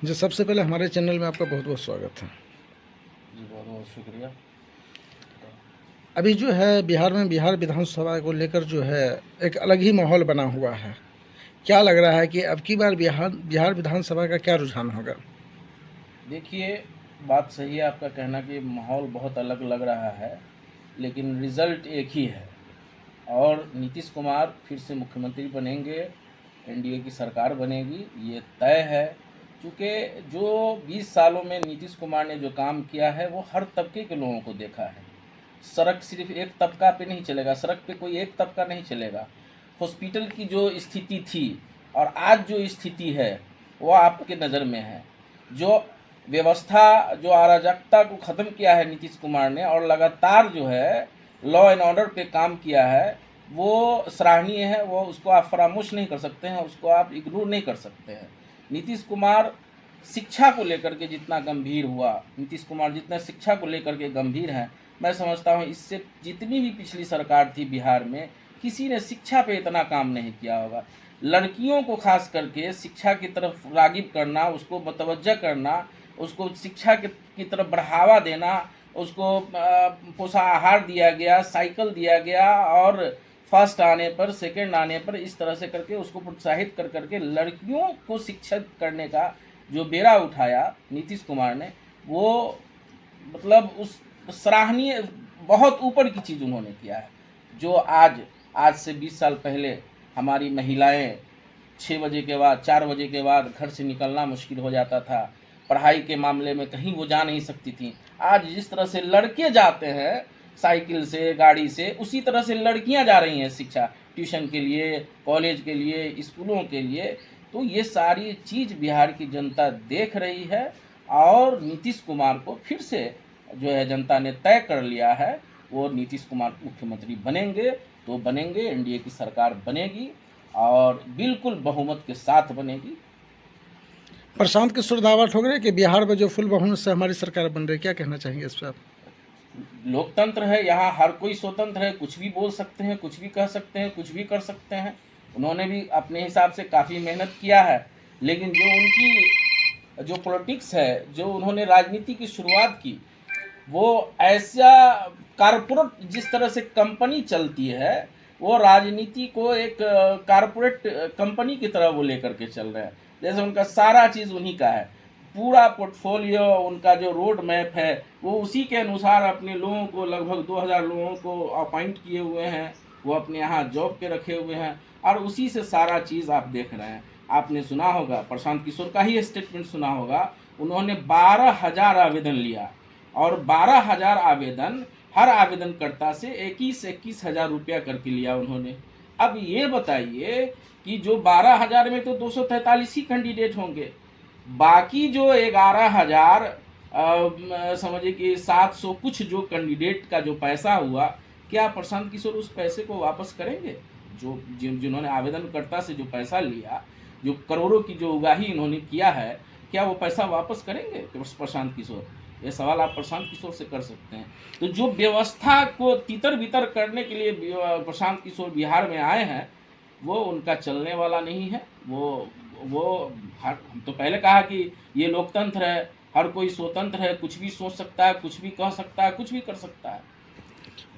जी, सबसे पहले हमारे चैनल में आपका बहुत बहुत स्वागत है। जी बहुत बहुत शुक्रिया। अभी जो है बिहार में बिहार विधानसभा को लेकर जो है एक अलग ही माहौल बना हुआ है। क्या लग रहा है कि अब की बार बिहार विधानसभा का क्या रुझान होगा? देखिए, बात सही है आपका कहना कि माहौल बहुत अलग लग रहा है, लेकिन रिज़ल्ट एक ही है और नीतीश कुमार फिर से मुख्यमंत्री बनेंगे, एनडीए की सरकार बनेगी, ये तय है। चूँकि जो 20 सालों में नीतीश कुमार ने जो काम किया है, वो हर तबके के लोगों को देखा है। सड़क सिर्फ एक तबका पे नहीं चलेगा, सड़क पे कोई एक तबका नहीं चलेगा। हॉस्पिटल की जो स्थिति थी और आज जो स्थिति है, वो आपके नज़र में है। जो व्यवस्था, जो अराजकता को ख़त्म किया है नीतीश कुमार ने और लगातार जो है लॉ एंड ऑर्डर पे काम किया है, वो सराहनीय है। वो उसको आप फरामोश नहीं कर सकते हैं, उसको आप इग्नोर नहीं कर सकते हैं। नीतीश कुमार शिक्षा को लेकर के जितना गंभीर हुआ, नीतीश कुमार जितना शिक्षा को लेकर के गंभीर हैं, मैं समझता हूँ इससे जितनी भी पिछली सरकार थी बिहार में, किसी ने शिक्षा पे इतना काम नहीं किया होगा। लड़कियों को खास करके शिक्षा की तरफ राग़िब करना, उसको मुतवज्जह करना, उसको शिक्षा की तरफ बढ़ावा देना, उसको पोषाहार दिया गया, साइकिल दिया गया और फर्स्ट आने पर, सेकंड आने पर इस तरह से करके उसको प्रोत्साहित कर करके लड़कियों को शिक्षित करने का जो बेड़ा उठाया नीतीश कुमार ने, वो मतलब उस सराहनीय, बहुत ऊपर की चीज़ उन्होंने किया है। जो आज से 20 साल पहले हमारी महिलाएं 6 बजे के बाद, 4 बजे के बाद घर से निकलना मुश्किल हो जाता था। पढ़ाई के मामले में कहीं वो जा नहीं सकती थी। आज जिस तरह से लड़के जाते हैं साइकिल से, गाड़ी से, उसी तरह से लड़कियां जा रही हैं शिक्षा, ट्यूशन के लिए, कॉलेज के लिए, स्कूलों के लिए। तो ये सारी चीज़ बिहार की जनता देख रही है और नीतीश कुमार को फिर से जो है जनता ने तय कर लिया है, वो नीतीश कुमार मुख्यमंत्री बनेंगे तो बनेंगे, एनडीए की सरकार बनेगी और बिल्कुल बहुमत के साथ बनेगी। प्रशांत किशोर दावा ठोक रहे हैं कि बिहार में जो फुल बहुमत से हमारी सरकार बन रही है, क्या कहना चाहेंगे इस पर आप? लोकतंत्र है, यहाँ हर कोई स्वतंत्र है, कुछ भी बोल सकते हैं, कुछ भी कह सकते हैं, कुछ भी कर सकते हैं। उन्होंने भी अपने हिसाब से काफ़ी मेहनत किया है, लेकिन जो उनकी जो पॉलिटिक्स है, जो उन्होंने राजनीति की शुरुआत की, वो ऐसा कारपोरेट, जिस तरह से कंपनी चलती है, वो राजनीति को एक कारपोरेट कंपनी की तरह वो लेकर के चल रहे हैं। जैसे उनका सारा चीज़ उन्हीं का है, पूरा पोर्टफोलियो, उनका जो रोड मैप है, वो उसी के अनुसार अपने लोगों को, लगभग 2000 लोगों को अपॉइंट किए हुए हैं, वो अपने यहाँ जॉब पे रखे हुए हैं और उसी से सारा चीज़ आप देख रहे हैं। आपने सुना होगा, प्रशांत किशोर का ही स्टेटमेंट सुना होगा, उन्होंने 12,000 आवेदन लिया और 12,000 आवेदन, हर आवेदनकर्ता से 21-21 हज़ार रुपया करके लिया उन्होंने। अब ये बताइए कि जो 12,000 में तो 243 ही कैंडिडेट होंगे, बाकी जो 11,000 समझिए कि 700 कुछ जो कैंडिडेट का जो पैसा हुआ, क्या प्रशांत किशोर उस पैसे को वापस करेंगे? जिन्होंने आवेदनकर्ता से जो पैसा लिया, जो करोड़ों की जो उगाही इन्होंने किया है, क्या वो पैसा वापस करेंगे प्रशांत किशोर? ये सवाल आप प्रशांत किशोर से कर सकते हैं। तो जो व्यवस्था को तितर बितर करने के लिए प्रशांत किशोर बिहार में आए हैं, वो उनका चलने वाला नहीं है। वो हम तो पहले कहा कि ये लोकतंत्र है, हर कोई स्वतंत्र है, कुछ भी सोच सकता है, कुछ भी कह सकता है, कुछ भी कर सकता है।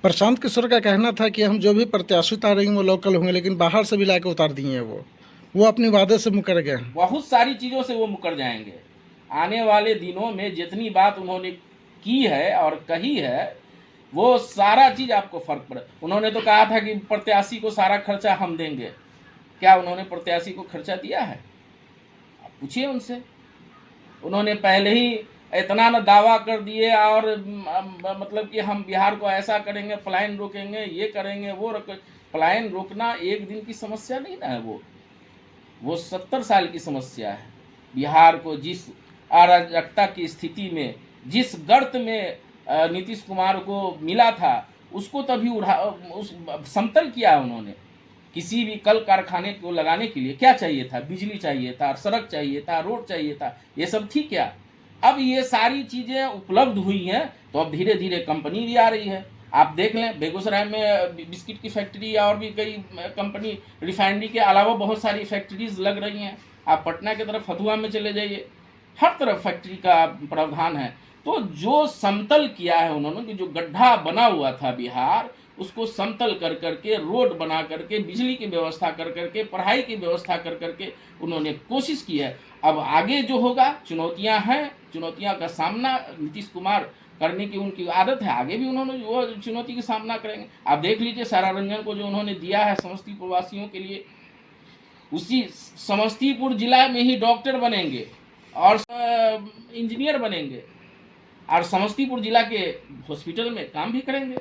प्रशांत किशोर का कहना था कि हम जो भी प्रत्याशी उतारेंगे वो लोकल होंगे, लेकिन बाहर से भी ला के उतार दिए वो अपनी वादे से मुकर गए। बहुत सारी चीज़ों से वो मुकर जाएंगे। आने वाले दिनों में जितनी बात उन्होंने की है और कही है, वो सारा चीज़ आपको फर्क पड़े। उन्होंने तो कहा था कि प्रत्याशी को सारा खर्चा हम देंगे। क्या उन्होंने प्रत्याशी को खर्चा दिया है? आप पूछिए उनसे। उन्होंने पहले ही इतना न दावा कर दिए और मतलब कि हम बिहार को ऐसा करेंगे, पलायन रोकेंगे, ये करेंगे, वो पलायन रोकना एक दिन की समस्या नहीं ना है, वो 70 साल की समस्या है। बिहार को जिस अराजकता की स्थिति में, जिस गर्त में नीतीश कुमार को मिला था, उसको तभी उस समतल किया है उन्होंने। किसी भी कल कारखाने को लगाने के लिए क्या चाहिए था? बिजली चाहिए था, सड़क चाहिए था, रोड चाहिए था, ये सब थी क्या? अब ये सारी चीज़ें उपलब्ध हुई हैं, तो अब धीरे धीरे कंपनी भी आ रही है। आप देख लें, बेगूसराय में बिस्किट की फैक्ट्री और भी कई कंपनी, रिफाइनरी के अलावा बहुत सारी फैक्ट्रीज लग रही हैं। आप पटना की तरफ फतुहा में चले जाइए, हर तरफ फैक्ट्री का प्रावधान है। तो जो समतल किया है उन्होंने कि जो गड्ढा बना हुआ था बिहार, उसको समतल कर करके, रोड बना करके, बिजली की व्यवस्था कर करके, पढ़ाई की व्यवस्था कर करके उन्होंने कोशिश की है। अब आगे जो होगा, चुनौतियां हैं, चुनौतियां का सामना नीतीश कुमार करने की उनकी आदत है, आगे भी उन्होंने वो चुनौती का सामना करेंगे। आप देख लीजिए सारा रंजन को जो उन्होंने दिया है समस्तीपुर वासियों के लिए, उसी समस्तीपुर जिला में ही डॉक्टर बनेंगे और इंजीनियर बनेंगे और समस्तीपुर जिला के हॉस्पिटल में काम भी करेंगे।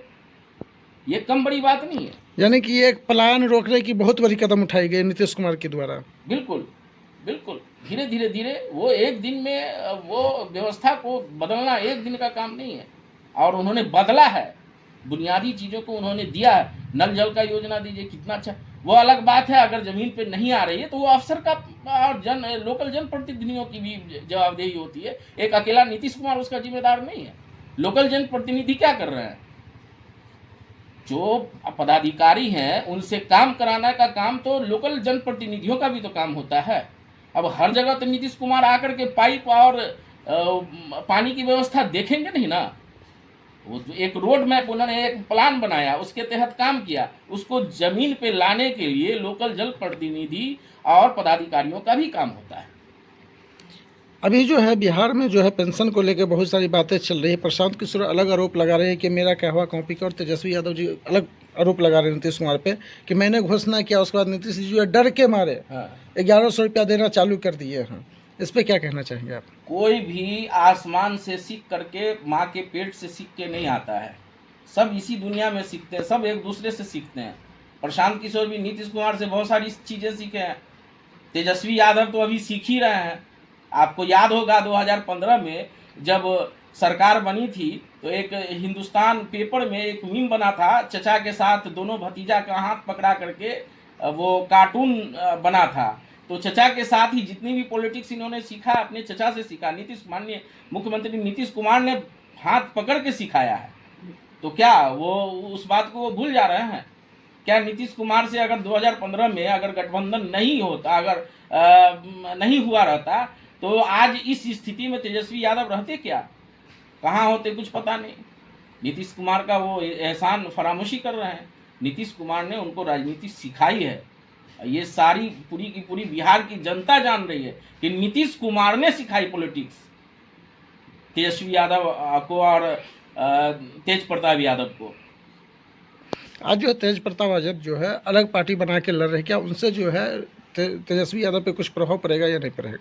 ये कम बड़ी बात नहीं है। यानी कि ये एक पलायन रोकने की बहुत बड़ी कदम उठाई गई नीतीश कुमार के द्वारा। बिल्कुल बिल्कुल, धीरे धीरे धीरे, वो एक दिन में वो व्यवस्था को बदलना एक दिन का काम नहीं है, और उन्होंने बदला है। बुनियादी चीज़ों को उन्होंने दिया है। नल जल का योजना दीजिए, कितना अच्छा। वो अलग बात है, अगर ज़मीन पे नहीं आ रही है तो वो अफसर का और लोकल जनप्रतिनिधियों की भी जवाबदेही होती है। एक अकेला नीतीश कुमार उसका जिम्मेदार नहीं है। लोकल जनप्रतिनिधि क्या कर रहे हैं? जो पदाधिकारी हैं उनसे काम कराना का काम तो लोकल जनप्रतिनिधियों का भी तो काम होता है। अब हर जगह तो नीतीश कुमार आकर के पाइप और पानी की व्यवस्था देखेंगे नहीं ना। वो तो एक रोड मैप, उन्होंने एक प्लान बनाया, उसके तहत काम किया। उसको जमीन पे लाने के लिए लोकल जन प्रतिनिधि और पदाधिकारियों का भी काम होता है। अभी जो है बिहार में जो है पेंशन को लेकर बहुत सारी बातें चल रही है। प्रशांत किशोर अलग आरोप लगा रहे हैं कि मेरा कहवा कॉपी का, और तेजस्वी यादव जी अलग आरोप लगा रहे हैं नीतीश कुमार पे कि मैंने घोषणा किया, उसके बाद नीतीश जी जो है डर के मारे 1100 रुपया देना चालू कर दिए हैं। इस पर क्या कहना चाहेंगे आप? कोई भी आसमान से सीख करके, माँ के पेट से सीख के नहीं आता है। सब इसी दुनिया में सीखते हैं, सब एक दूसरे से सीखते हैं। प्रशांत किशोर भी नीतीश कुमार से बहुत सारी चीज़ें सीखे हैं। तेजस्वी यादव तो अभी सीख ही रहे हैं। आपको याद होगा 2015 में जब सरकार बनी थी तो एक हिंदुस्तान पेपर में एक मीम बना था, चचा के साथ दोनों भतीजा का हाथ पकड़ा करके वो कार्टून बना था। तो चचा के साथ ही जितनी भी पॉलिटिक्स इन्होंने सीखा अपने चचा से सीखा। माननीय मुख्यमंत्री नीतीश कुमार ने हाथ पकड़ के सिखाया है। तो क्या वो उस बात को वो भूल जा रहे हैं? क्या नीतीश कुमार से अगर 2015 में अगर गठबंधन नहीं होता, अगर नहीं हुआ रहता, तो आज इस स्थिति में तेजस्वी यादव रहते क्या, कहाँ होते, कुछ पता नहीं। नीतीश कुमार का वो एहसान फरामोशी कर रहे हैं। नीतीश कुमार ने उनको राजनीति सिखाई है। ये सारी पूरी की पूरी बिहार की जनता जान रही है कि नीतीश कुमार ने सिखाई पॉलिटिक्स तेजस्वी यादव को और तेज प्रताप यादव को। आज जो है तेज प्रताप यादव जो है अलग पार्टी बना के लड़ रहे हैं, क्या उनसे जो है तेजस्वी यादव पे कुछ प्रभाव पड़ेगा या नहीं पड़ेगा?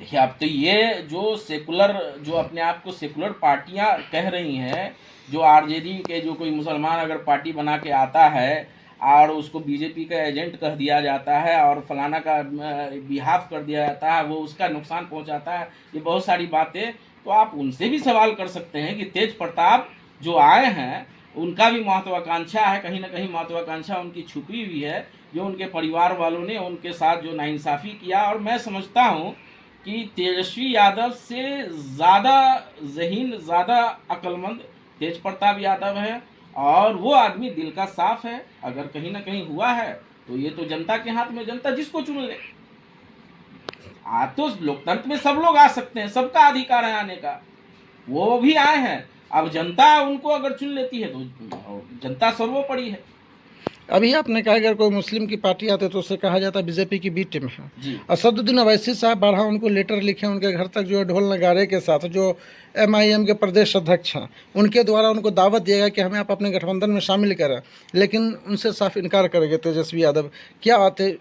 देखिए, अब तो ये जो सेकुलर, जो अपने आप को सेकुलर पार्टियां कह रही हैं, जो आरजेडी के जो कोई मुसलमान अगर पार्टी बना के आता है और उसको बीजेपी का एजेंट कह दिया जाता है और फलाना का बिहाफ कर दिया जाता है, वो उसका नुकसान पहुंचाता है, ये बहुत सारी बातें। तो आप उनसे भी सवाल कर सकते हैं कि तेज प्रताप जो आए हैं उनका भी महत्वाकांक्षा है, कहीं ना कहीं महत्वाकांक्षा उनकी छुपी हुई है, जो उनके परिवार वालों ने उनके साथ जो नाइंसाफ़ी किया। और मैं समझता हूँ कि तेजस्वी यादव से ज़्यादा ज़हीन, ज़्यादा अक्लमंद तेज प्रताप यादव है, और वो आदमी दिल का साफ है। अगर कहीं ना कहीं हुआ है तो ये तो जनता के हाथ में, जनता जिसको चुन ले। तो लोकतंत्र में सब लोग आ सकते हैं, सबका अधिकार है आने का, वो भी आए हैं। अब जनता उनको अगर चुन लेती है तो जनता सर्वोपरि है। अभी आपने कहा अगर कोई मुस्लिम की पार्टी आती है तो उसे कहा जाता है बीजेपी की बी टीम है। जी। असदुद्दीन अवैसी साहब बारहा उनको लेटर लिखे, उनके घर तक जो है ढोल नगारे के साथ, जो MIM के प्रदेश अध्यक्ष हैं उनके द्वारा उनको दावत दिया गया कि हमें आप अपने गठबंधन में शामिल करें, लेकिन उनसे साफ इनकार करेंगे तेजस्वी यादव। क्या आते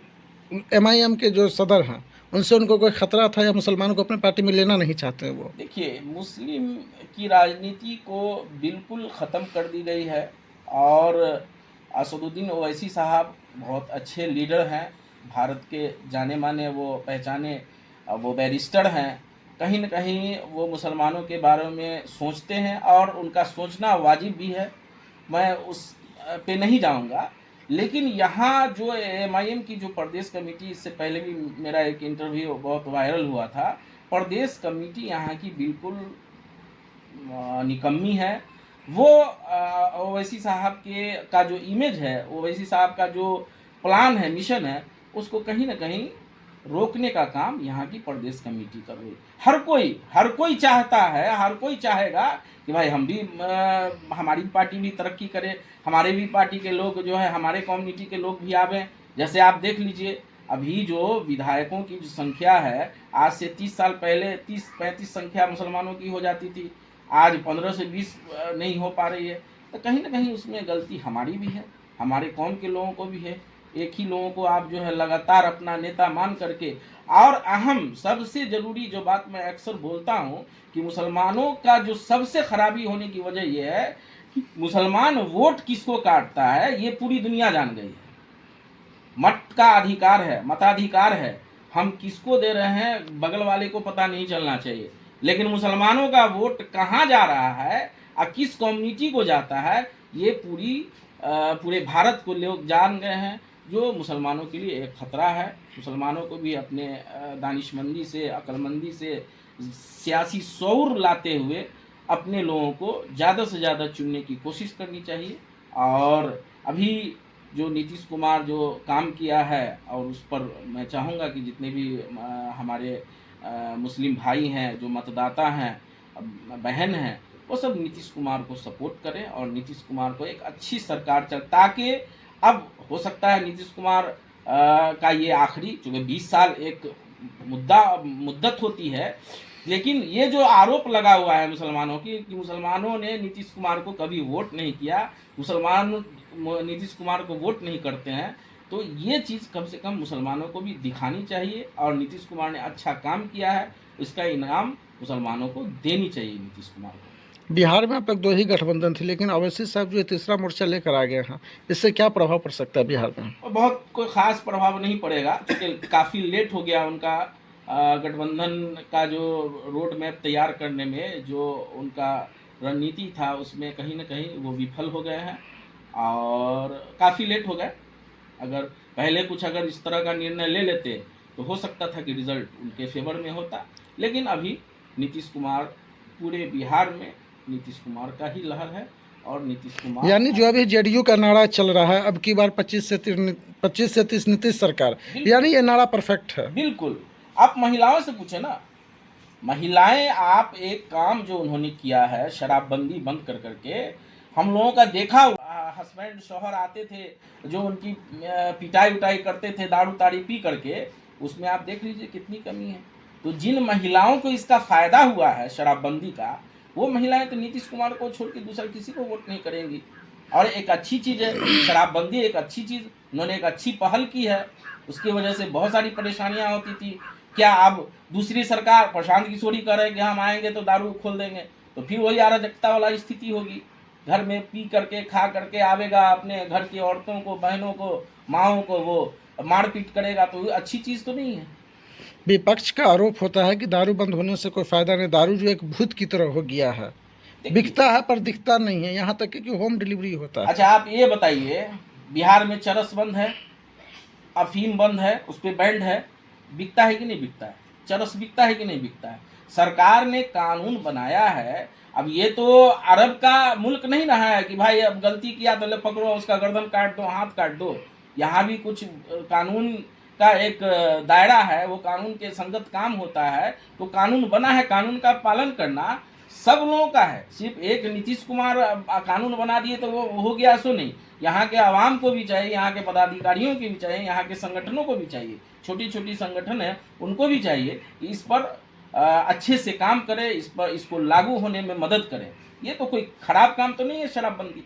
MIM के जो सदर हैं उनसे उनको कोई खतरा था या मुसलमानों को अपनी पार्टी में लेना नहीं चाहते वो? देखिए, मुस्लिम की राजनीति को बिल्कुल ख़त्म कर दी गई है, और असदुद्दीन ओवैसी साहब बहुत अच्छे लीडर हैं, भारत के जाने माने, वो पहचाने, वो बैरिस्टर हैं। कहीं न कहीं वो मुसलमानों के बारे में सोचते हैं और उनका सोचना वाजिब भी है, मैं उस पे नहीं जाऊंगा। लेकिन यहाँ जो MIM की जो प्रदेश कमेटी, इससे पहले भी मेरा एक इंटरव्यू बहुत वायरल हुआ था, प्रदेश कमेटी यहाँ की बिल्कुल निकम्मी है। वो ओवैसी साहब के का जो इमेज है, ओवैसी साहब का जो प्लान है, मिशन है, उसको कहीं ना कहीं रोकने का काम यहाँ की प्रदेश कमेटी कर रही है। हर कोई चाहता है, हर कोई चाहेगा कि भाई हम भी हमारी पार्टी भी तरक्की करे, हमारे भी पार्टी के लोग जो है, हमारे कम्युनिटी के लोग भी आवें। जैसे आप देख लीजिए, अभी जो विधायकों की जो संख्या है, आज से 30 साल पहले 30-35 संख्या मुसलमानों की हो जाती थी, आज 15 से 20 नहीं हो पा रही है। तो कहीं ना कहीं उसमें गलती हमारी भी है, हमारे कौम के लोगों को भी है। एक ही लोगों को आप जो है लगातार अपना नेता मान करके, और अहम सबसे ज़रूरी जो बात मैं अक्सर बोलता हूँ कि मुसलमानों का जो सबसे खराबी होने की वजह यह है कि मुसलमान वोट किसको काटता है ये पूरी दुनिया जान गई है। मत का अधिकार है, मताधिकार है, हम किसको दे रहे हैं बगल वाले को पता नहीं चलना चाहिए। लेकिन मुसलमानों का वोट कहाँ जा रहा है और किस कम्युनिटी को जाता है ये पूरे भारत को लोग जान गए हैं, जो मुसलमानों के लिए एक ख़तरा है। मुसलमानों को भी अपने दानिशमंदी से, अक्लमंदी से, सियासी शऊर लाते हुए अपने लोगों को ज़्यादा से ज़्यादा चुनने की कोशिश करनी चाहिए। और अभी जो नीतीश कुमार जो काम किया है, और उस पर मैं चाहूँगा कि जितने भी हमारे मुस्लिम भाई हैं, जो मतदाता हैं, बहन हैं, वो सब नीतीश कुमार को सपोर्ट करें और नीतीश कुमार को एक अच्छी सरकार चल, ताकि अब हो सकता है नीतीश कुमार का ये आखिरी, चूँकि 20 साल एक मुद्दत होती है, लेकिन ये जो आरोप लगा हुआ है मुसलमानों की कि मुसलमानों ने नीतीश कुमार को कभी वोट नहीं किया, मुसलमान नीतीश कुमार को वोट नहीं करते हैं, तो ये चीज़ कम से कम मुसलमानों को भी दिखानी चाहिए। और नीतीश कुमार ने अच्छा काम किया है, इसका इनाम मुसलमानों को देनी चाहिए नीतीश कुमार को। बिहार में अब तक 2 ही गठबंधन थी, लेकिन अवैसी साहब जो तीसरा मोर्चा लेकर आ गए हैं, इससे क्या प्रभाव पड़ सकता है बिहार में? और बहुत कोई ख़ास प्रभाव नहीं पड़ेगा, क्योंकि काफ़ी लेट हो गया उनका गठबंधन का जो रोड मैप तैयार करने में, जो उनका रणनीति था उसमें कहीं ना कहीं वो विफल हो गए हैं और काफ़ी लेट हो गए। अगर इस तरह का निर्णय ले लेते तो हो सकता था कि रिजल्ट उनके फेवर में होता। लेकिन अभी नीतीश कुमार, पूरे बिहार में नीतीश कुमार का ही लहर है और नीतीश कुमार, यानी जो अभी जेडीयू का नारा चल रहा है अब की बार 25 से 30 नीतीश सरकार, यानी ये नारा परफेक्ट है। बिल्कुल। आप महिलाओं से पूछे ना, महिलाएं, आप एक काम जो उन्होंने किया है शराबबंदी बंद कर करके, हम लोगों का देखा, हस्बैंड शौहर आते थे जो उनकी पिटाई उटाई करते थे दारू ताड़ी पी करके, उसमें आप देख लीजिए कितनी कमी है। तो जिन महिलाओं को इसका फ़ायदा हुआ है शराबबंदी का, वो महिलाएं तो नीतीश कुमार को छोड़ के दूसरा किसी को वोट नहीं करेंगी। और एक अच्छी चीज़ है शराबबंदी, एक अच्छी चीज़, उन्होंने एक अच्छी पहल की है, उसकी वजह से बहुत सारी परेशानियां होती थी। क्या अब दूसरी सरकार, प्रशांत किशोरी कह रहे हैं कि हम आएंगे तो दारू खोल देंगे, तो फिर वही अराजकता वाला स्थिति होगी। घर में पी करके खा करके आवेगा, अपने घर की औरतों को, बहनों को, माओं को वो मारपीट करेगा, तो अच्छी चीज़ तो नहीं है। विपक्ष का आरोप होता है कि दारू बंद होने से कोई फायदा नहीं, दारू जो एक भूत की तरह हो गया है, बिकता है पर दिखता नहीं है, यहाँ तक कि होम डिलीवरी होता है। अच्छा, आप ये बताइए, बिहार में चरस बंद है, अफीम बंद है, उस पर बैंड है, बिकता है कि नहीं बिकता है? चरस बिकता है कि नहीं बिकता है? सरकार ने कानून बनाया है। अब ये तो अरब का मुल्क नहीं रहा है कि भाई अब गलती किया तो ले पकड़ो, उसका गर्दन काट दो, हाथ काट दो। यहाँ भी कुछ कानून का एक दायरा है, वो कानून के संगत काम होता है। तो कानून बना है, कानून का पालन करना सब लोगों का है। सिर्फ एक नीतीश कुमार कानून बना दिए तो वो हो गया, सो नहीं। यहाँ के आवाम को भी चाहिए, यहाँ के पदाधिकारियों की भी चाहिए, यहाँ के संगठनों को भी चाहिए, छोटी छोटी संगठन है उनको भी चाहिए कि इस पर अच्छे से काम करें, इसको लागू होने में मदद करें। ये तो कोई खराब काम तो नहीं है शराबबंदी।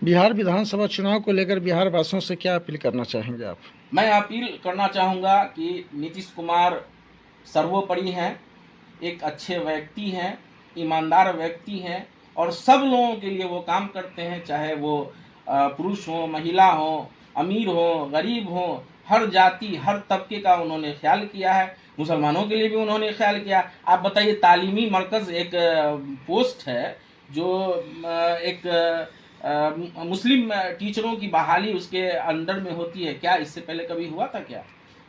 बिहार विधानसभा चुनाव को लेकर बिहार वासियों से क्या अपील करना चाहेंगे आप? मैं अपील करना चाहूँगा कि नीतीश कुमार सर्वोपरि हैं, एक अच्छे व्यक्ति हैं, ईमानदार व्यक्ति हैं और सब लोगों के लिए वो काम करते हैं, चाहे वो पुरुष हो, महिला हो, अमीर हो, गरीब हो, हर जाति हर तबके का उन्होंने ख्याल किया है। मुसलमानों के लिए भी उन्होंने ख्याल किया। आप बताइए, तालीमी मरकज़ एक पोस्ट है जो एक मुस्लिम टीचरों की बहाली उसके अंडर में होती है। क्या इससे पहले कभी हुआ था क्या?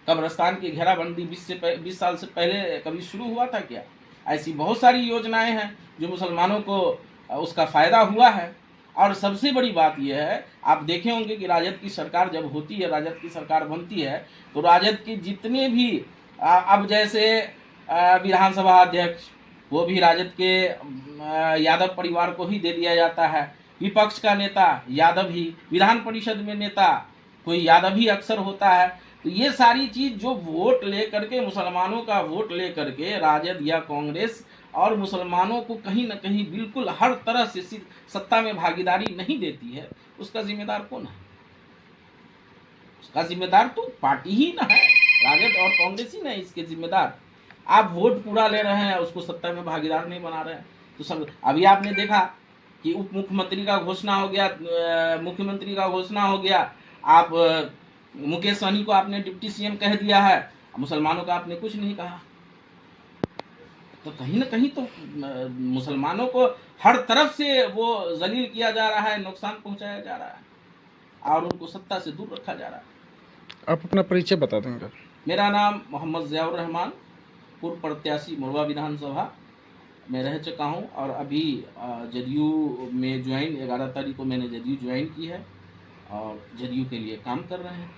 कब्रिस्तान की घेराबंदी 20 साल से पहले कभी शुरू हुआ था क्या? ऐसी बहुत सारी योजनाएं हैं जो मुसलमानों को उसका फ़ायदा हुआ है। और सबसे बड़ी बात यह है, आप देखे होंगे कि राजद की सरकार जब होती है, राजद की सरकार बनती है, तो राजद के जितने भी अब जैसे विधानसभा अध्यक्ष, वो भी राजद के यादव परिवार को ही दे दिया जाता है। विपक्ष का नेता यादव ही, विधान परिषद में नेता कोई यादव ही अक्सर होता है। तो ये सारी चीज़ जो वोट ले करके, मुसलमानों का वोट ले करके राजद या कांग्रेस और मुसलमानों को कहीं ना कहीं बिल्कुल हर तरह से सत्ता में भागीदारी नहीं देती है, उसका जिम्मेदार कौन है? उसका जिम्मेदार तो पार्टी ही ना है, राजद और कांग्रेस ही ना है इसके जिम्मेदार। आप वोट पूरा ले रहे हैं, उसको सत्ता में भागीदार नहीं बना रहे हैं। तो सब अभी आपने देखा कि उप मुख्यमंत्री का घोषणा हो गया, मुख्यमंत्री का घोषणा हो गया, आप मुकेश सहनी को आपने डिप्टी सीएम कह दिया है, मुसलमानों का आपने कुछ नहीं कहा। तो कहीं ना कहीं तो मुसलमानों को हर तरफ से वो जलील किया जा रहा है, नुकसान पहुंचाया जा रहा है और उनको सत्ता से दूर रखा जा रहा है। आप अपना परिचय बता देंगे? मेरा नाम मोहम्मद ज़ियाउर रहमान, पूर्व प्रत्याशी मोरवा विधानसभा में रह चुका हूँ और अभी जदयू में ज्वाइन 11 तारीख को मैंने जदयू ज्वाइन की है और जदयू के लिए काम कर रहे हैं।